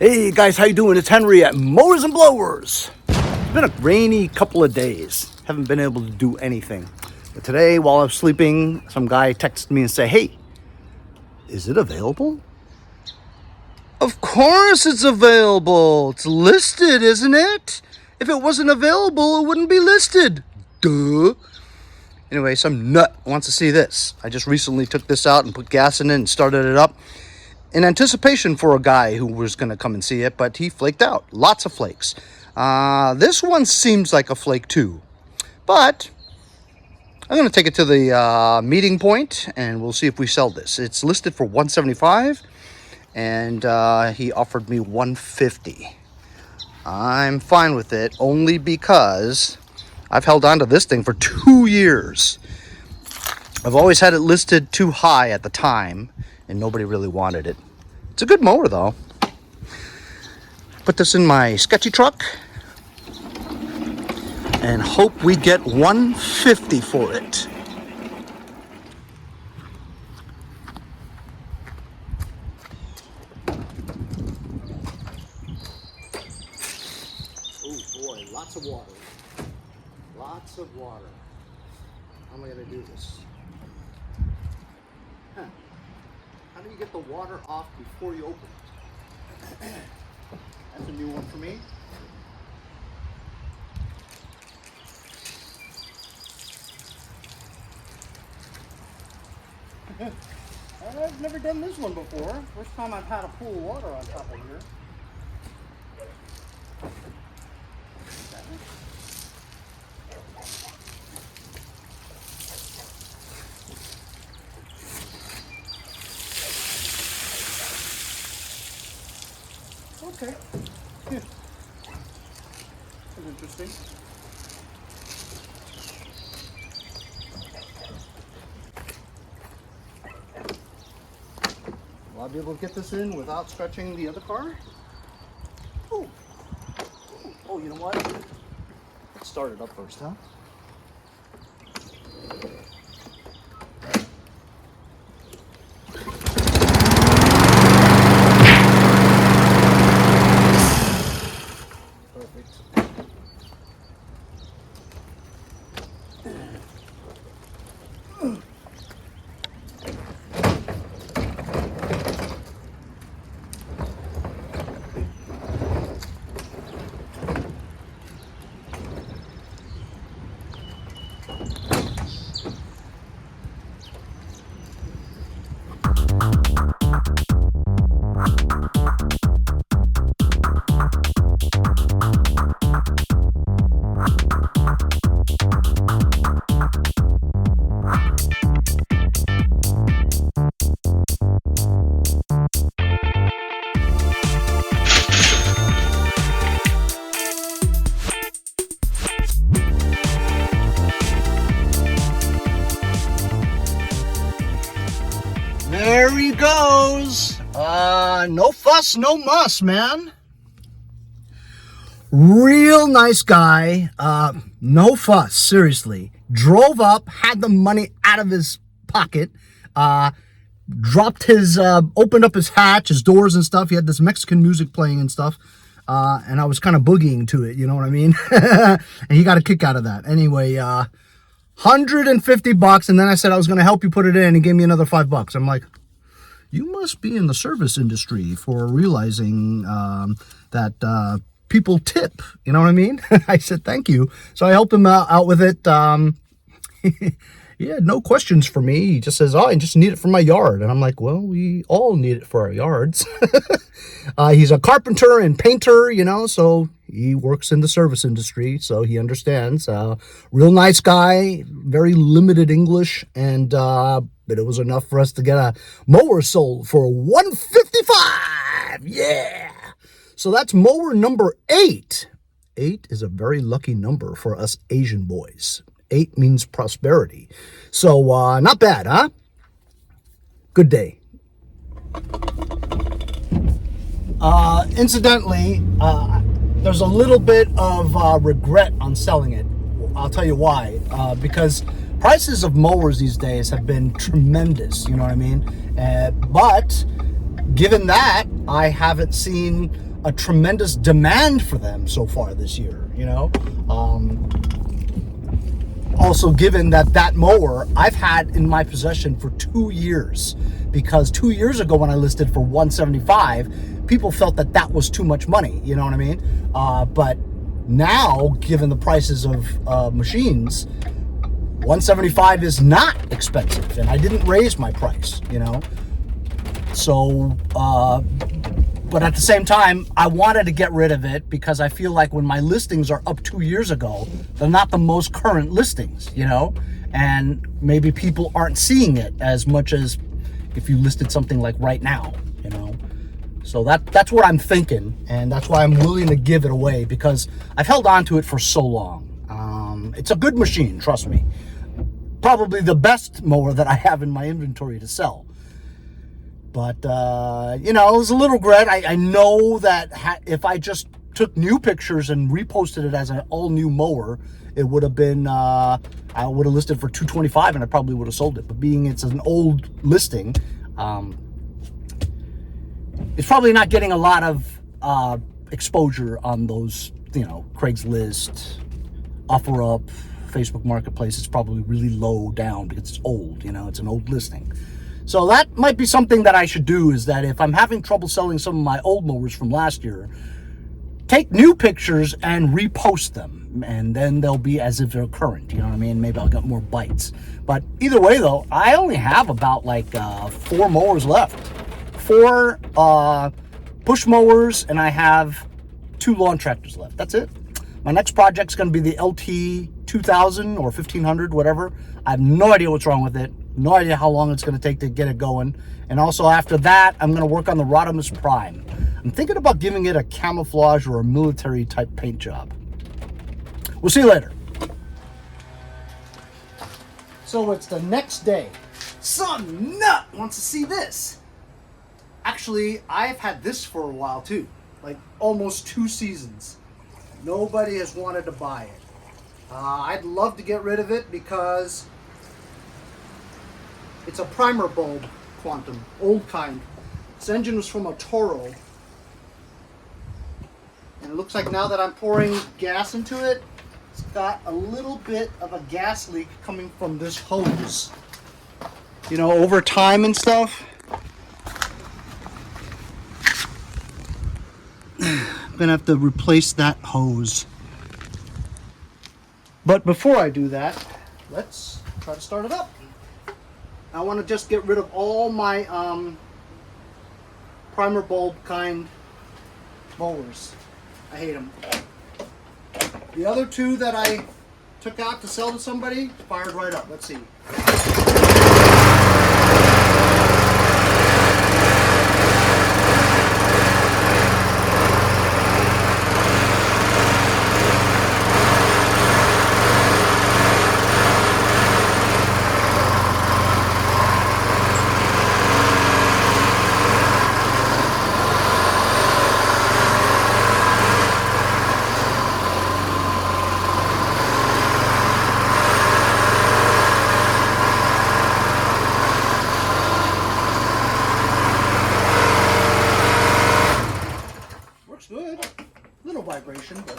Hey guys, how you doing? It's Henry at Mowers and Blowers. It's been a rainy couple of days. Haven't been able to do anything. But today, while I was sleeping, some guy texted me and said, "Hey, is it available?" Of course it's available. It's listed, isn't it? If it wasn't available, it wouldn't be listed. Duh. Anyway, some nut wants to see this. I just recently took this out and put gas in it and started it up in anticipation for a guy who was going to come and see it, but he flaked out. Lots of flakes. This one seems like a flake too, but I'm going to take it to the meeting point and we'll see if we sell this. It's listed for $175 and he offered me $150. I'm fine with it only because I've held on to this thing for 2 years. I've always had it listed too high at the time and nobody really wanted it. It's a good mower though. Put this in my sketchy truck and hope we get $150 for it. Oh boy, lots of water. Lots of water. How am I going to do this? How do you get the water off before you open it? That's a new one for me. I've never done this one before. First time I've had a pool of water on top of here. Okay. Yeah. That's interesting. Will I be able to get this in without stretching the other car? Oh, oh, you know what? Let's start it up first, huh? There he goes. No fuss, no muss, man. Real nice guy. No fuss, seriously. Drove up, had the money out of his pocket, dropped his, opened up his hatch, his doors and stuff. He had this Mexican music playing and stuff. And I was kind of boogieing to it, you know what I mean? And he got a kick out of that. Anyway, $150, and then I said I was going to help you put it in, and he gave me another $5. I'm like, you must be in the service industry for realizing that people tip, you know what I mean? I said thank you, so I helped him out with it. He had no questions for me. He just says, "Oh, I just need it for my yard," and I'm like, well, we all need it for our yards. He's a carpenter and painter, you know, so he works in the service industry, so he understands. Real nice guy, very limited English, and but it was enough for us to get a mower sold for $155. Yeah. So that's mower number 8. 8 is a very lucky number for us Asian boys. 8 means prosperity. So not bad, huh? Good day. Incidentally, there's a little bit of regret on selling it. I'll tell you why. Because prices of mowers these days have been tremendous, you know what I mean? But given that, I haven't seen a tremendous demand for them so far this year, you know. Also, given that mower I've had in my possession for 2 years, because 2 years ago when I listed for 175, people felt that was too much money, you know what I mean? But now, given the prices of machines, 175 is not expensive, and I didn't raise my price, you know. So, but at the same time, I wanted to get rid of it because I feel like when my listings are up 2 years ago, they're not the most current listings, you know, and maybe people aren't seeing it as much as if you listed something like right now, you know. So that's what I'm thinking, and that's why I'm willing to give it away, because I've held on to it for so long. It's a good machine, trust me. Probably the best mower that I have in my inventory to sell. But, you know, it was a little regret. I know that if I just took new pictures and reposted it as an all-new mower, it would have been, I would have listed for $225 and I probably would have sold it. But being it's an old listing, it's probably not getting a lot of exposure on those, you know, Craigslist, OfferUp, Facebook Marketplace. It's probably really low down because it's old, you know, it's an old listing. So that might be something that I should do, is that if I'm having trouble selling some of my old mowers from last year, take new pictures and repost them, and then they'll be as if they're current, you know what I mean? Maybe I'll get more bites. But either way though, I only have about like 4 mowers left. 4 push mowers, and I have 2 lawn tractors left. That's it. My next project's going to be the LT 2000 or 1500, whatever. I have no idea what's wrong with it. No idea how long it's going to take to get it going. And also after that, I'm going to work on the Rodimus Prime. I'm thinking about giving it a camouflage or a military type paint job. We'll see you later. So it's the next day. Some nut wants to see this. Actually, I've had this for a while too. Like almost 2 seasons. Nobody has wanted to buy it. I'd love to get rid of it because it's a primer bulb Quantum, old kind. This engine was from a Toro. And it looks like now that I'm pouring gas into it, it's got a little bit of a gas leak coming from this hose. You know, over time and stuff. I'm gonna have to replace that hose. But before I do that, let's try to start it up. I want to just get rid of all my primer bulb kind mowers. I hate them. The other 2 that I took out to sell to somebody fired right up. Let's see. Good. Little vibration, but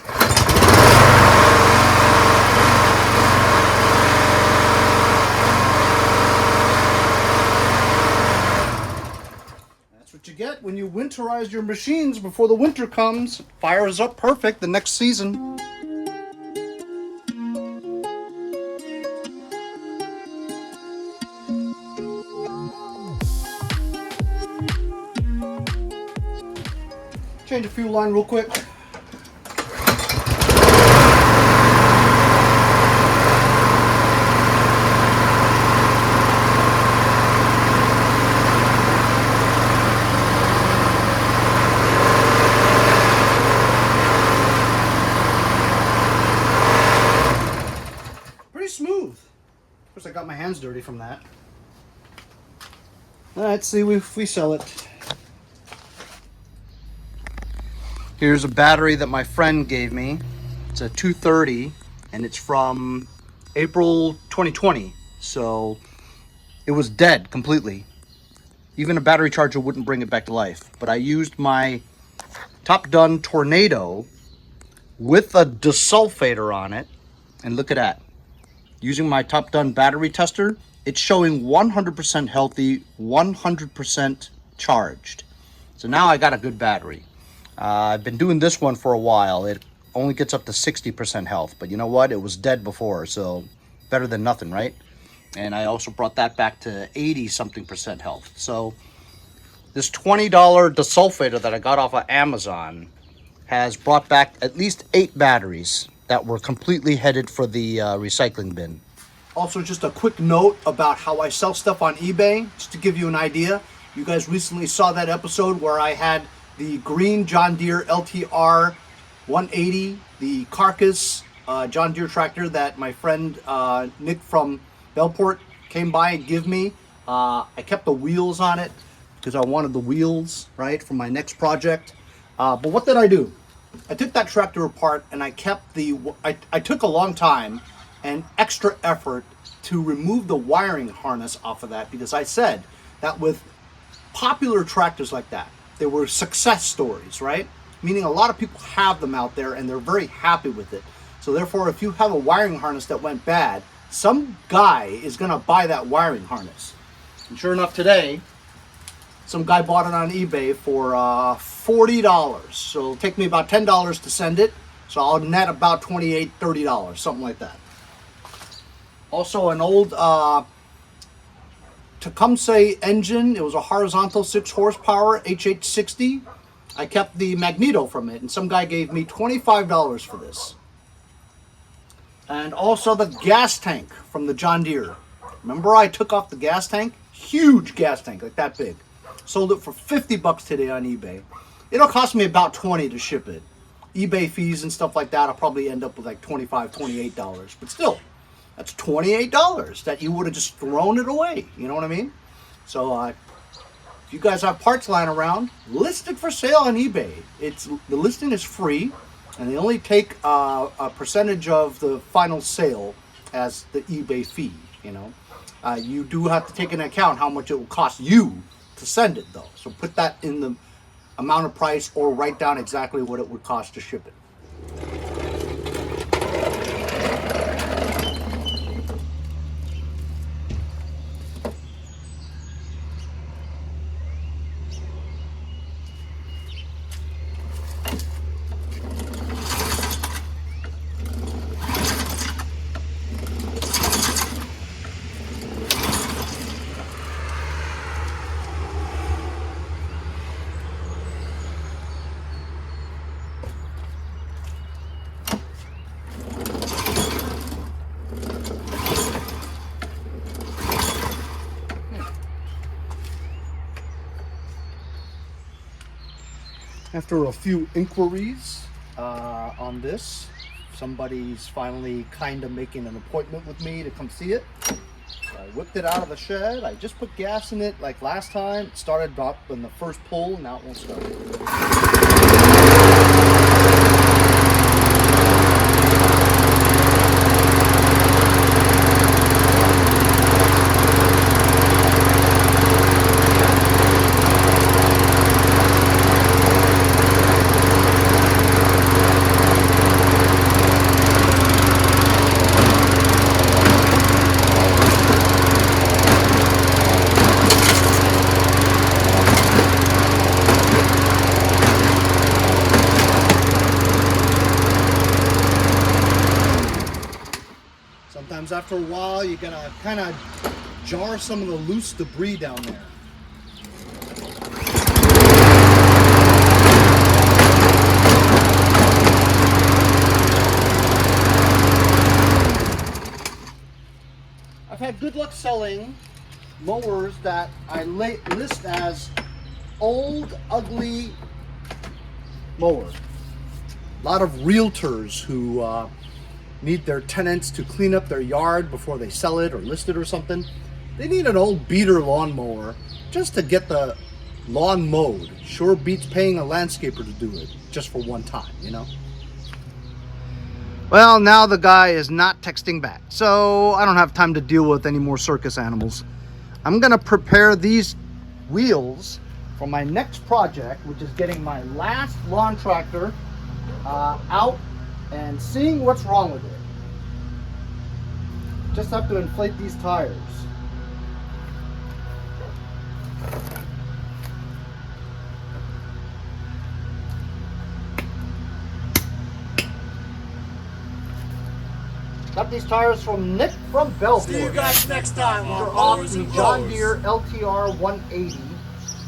that's what you get when you winterize your machines before the winter comes. Fires up perfect the next season. Change the fuel line real quick. Pretty smooth. Of course, I got my hands dirty from that. Let's see if we sell it. Here's a battery that my friend gave me. It's a 230 and it's from April 2020. So it was dead completely. Even a battery charger wouldn't bring it back to life. But I used my Top Done Tornado with a desulfator on it. And look at that. Using my Top Done battery tester, it's showing 100% healthy, 100% charged. So now I got a good battery. I've been doing this one for a while. It only gets up to 60% health, but you know what? It was dead before, so better than nothing, right? And I also brought that back to 80-something% health. So this $20 desulfator that I got off of Amazon has brought back at least 8 batteries that were completely headed for the recycling bin. Also, just a quick note about how I sell stuff on eBay, just to give you an idea. You guys recently saw that episode where I had the green John Deere LTR 180, the carcass John Deere tractor that my friend Nick from Bellport came by and gave me. I kept the wheels on it because I wanted the wheels, right, for my next project. But what did I do? I took that tractor apart and I kept the, I took a long time and extra effort to remove the wiring harness off of that, because I said that with popular tractors like that, they were success stories, right? Meaning a lot of people have them out there and they're very happy with it. So therefore, if you have a wiring harness that went bad, some guy is gonna buy that wiring harness. And sure enough, today, some guy bought it on eBay for $40. So it'll take me about $10 to send it. So I'll net about $28, $30, something like that. Also an old Tecumseh engine. It was a horizontal 6 horsepower HH60. I kept the magneto from it, and some guy gave me $25 for this. And also the gas tank from the John Deere. Remember I took off the gas tank? Huge gas tank, like that big. Sold it for 50 bucks today on eBay. It'll cost me about 20 to ship it. eBay fees and stuff like that, I'll probably end up with like $25, $28. But still, that's $28 that you would have just thrown it away. You know what I mean? So if you guys have parts lying around, list it for sale on eBay. The listing is free, and they only take a percentage of the final sale as the eBay fee. You know, you do have to take into account how much it will cost you to send it, though. So put that in the amount of price, or write down exactly what it would cost to ship it. After a few inquiries on this, somebody's finally kind of making an appointment with me to come see it. I whipped it out of the shed. I just put gas in it like last time. It started up in the first pull, now it won't start. Sometimes after a while, you're gonna kind of jar some of the loose debris down there. I've had good luck selling mowers that I list as old, ugly mowers. A lot of realtors who need their tenants to clean up their yard before they sell it or list it or something. They need an old beater lawnmower just to get the lawn mowed. Sure beats paying a landscaper to do it just for one time, you know? Well, now the guy is not texting back, so I don't have time to deal with any more circus animals. I'm gonna prepare these wheels for my next project, which is getting my last lawn tractor out and seeing what's wrong with it. Just have to inflate these tires. Got these tires from Nick from Vevor. See you guys next time on They're off Mowers the and John Blowers. Deere LTR 180,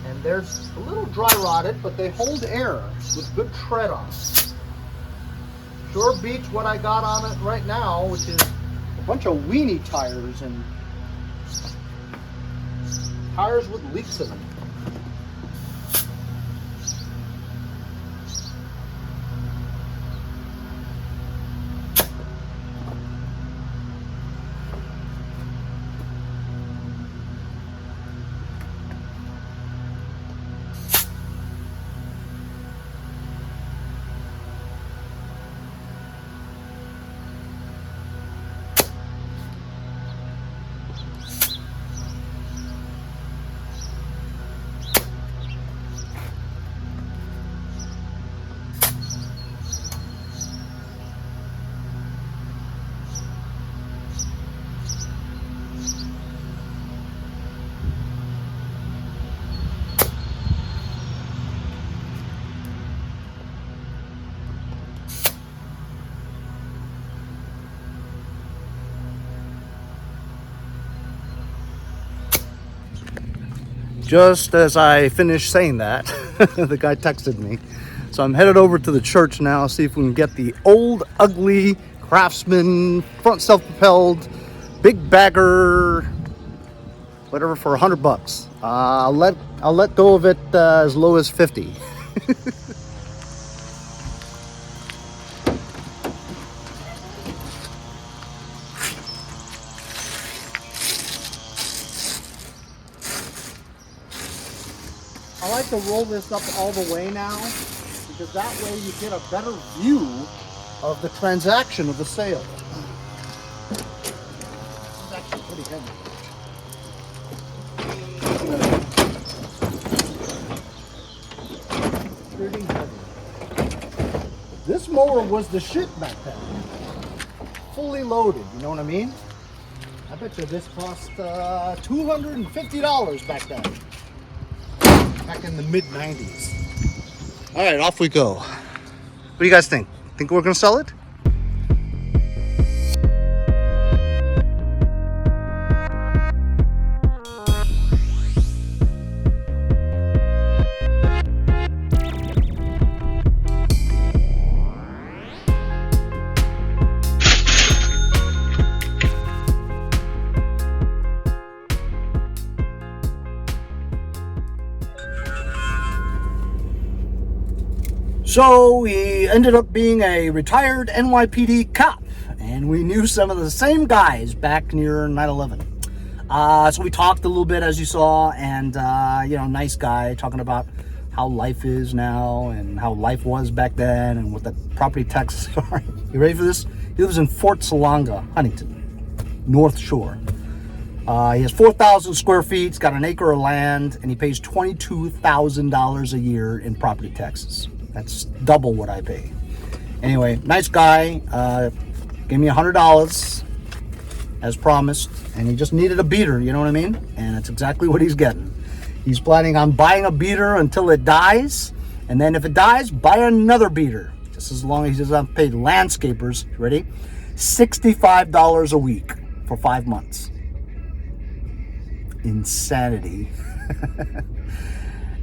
and they're a little dry rotted, but they hold air with good tread on it. Sure beats what I got on it right now, which is a bunch of weenie tires and tires with leaks in them. Just as I finished saying that, the guy texted me. So I'm headed over to the church now, see if we can get the old, ugly Craftsman front self-propelled big bagger, whatever, for $100. I'll let go of it as low as 50. I like to roll this up all the way now, because that way you get a better view of the transaction of the sale. This is actually pretty heavy. Pretty heavy. This mower was the shit back then. Fully loaded, you know what I mean? I bet you this cost $250 back then. Back in the mid-90s. All right, off we go. What do you guys think? Think we're gonna sell it? So he ended up being a retired NYPD cop, and we knew some of the same guys back near 9/11. So we talked a little bit, as you saw, and you know, nice guy talking about how life is now and how life was back then and what the property taxes are. You ready for this? He lives in Fort Salonga, Huntington, North Shore. He has 4,000 square feet, he's got an acre of land, and he pays $22,000 a year in property taxes. That's double what I pay. Anyway, nice guy. Gave me $100 as promised, and he just needed a beater, you know what I mean? And that's exactly what he's getting. He's planning on buying a beater until it dies, and then if it dies, buy another beater. Just as long as he doesn't have to pay landscapers, ready? $65 a week for 5 months. Insanity.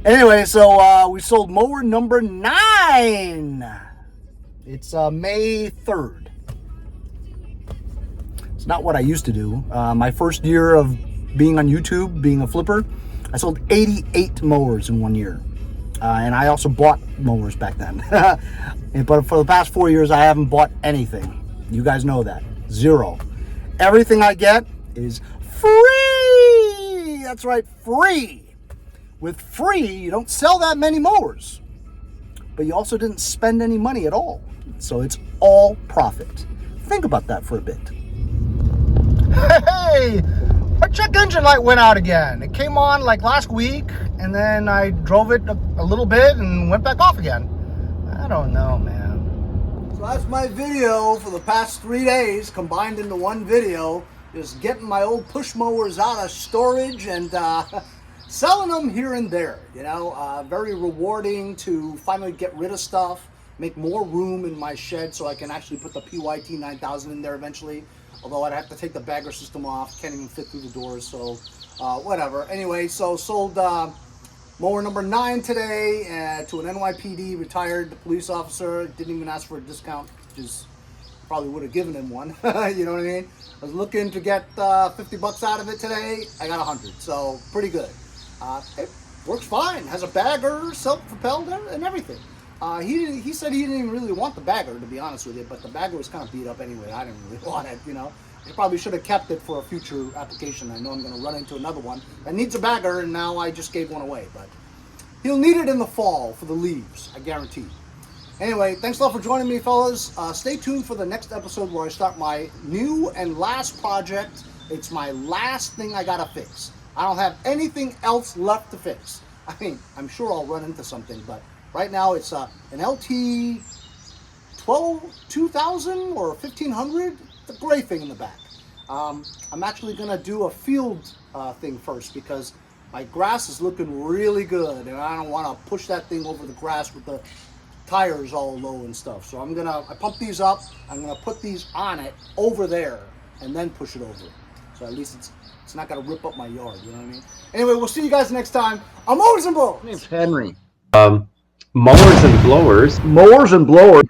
Anyway, so we sold mower number 9. It's May 3rd. It's not what I used to do. My first year of being on YouTube, being a flipper, I sold 88 mowers in 1 year. And I also bought mowers back then. But for the past 4 years, I haven't bought anything. You guys know that. Zero. Everything I get is free. That's right, free. With free, you don't sell that many mowers, but you also didn't spend any money at all. So it's all profit. Think about that for a bit. Hey, our check engine light went out again. It came on like last week, and then I drove it a little bit and went back off again. I don't know, man. So that's my video for the past 3 days combined into one video. Just getting my old push mowers out of storage and selling them here and there. You know, very rewarding to finally get rid of stuff, make more room in my shed so I can actually put the PYT 9000 in there eventually. Although I'd have to take the bagger system off, can't even fit through the doors, so whatever. Anyway, so sold mower number 9 today to an NYPD retired police officer. Didn't even ask for a discount, which is probably would have given him one. You know what I mean? I was looking to get 50 bucks out of it today. I got 100, so pretty good. It works fine. Has a bagger, self-propelled, and everything. He said he didn't even really want the bagger, to be honest with you, but the bagger was kind of beat up anyway. I didn't really want it, you know. I probably should have kept it for a future application. I know I'm going to run into another one that needs a bagger, and now I just gave one away. But he'll need it in the fall for the leaves, I guarantee. Anyway, thanks a lot for joining me, fellas. Stay tuned for the next episode where I start my new and last project. It's my last thing I got to fix. I don't have anything else left to fix. I mean, I'm sure I'll run into something, but right now it's an LT 2000 or 1500. It's a gray thing in the back. I'm actually going to do a field thing first because my grass is looking really good and I don't want to push that thing over the grass with the tires all low and stuff. So I pump these up. I'm going to put these on it over there and then push it over. So at least it's not going to rip up my yard. You know what I mean? Anyway, we'll see you guys next time. I'm Mowers and Blowers. My name's Henry. Mowers and blowers. Mowers and blowers.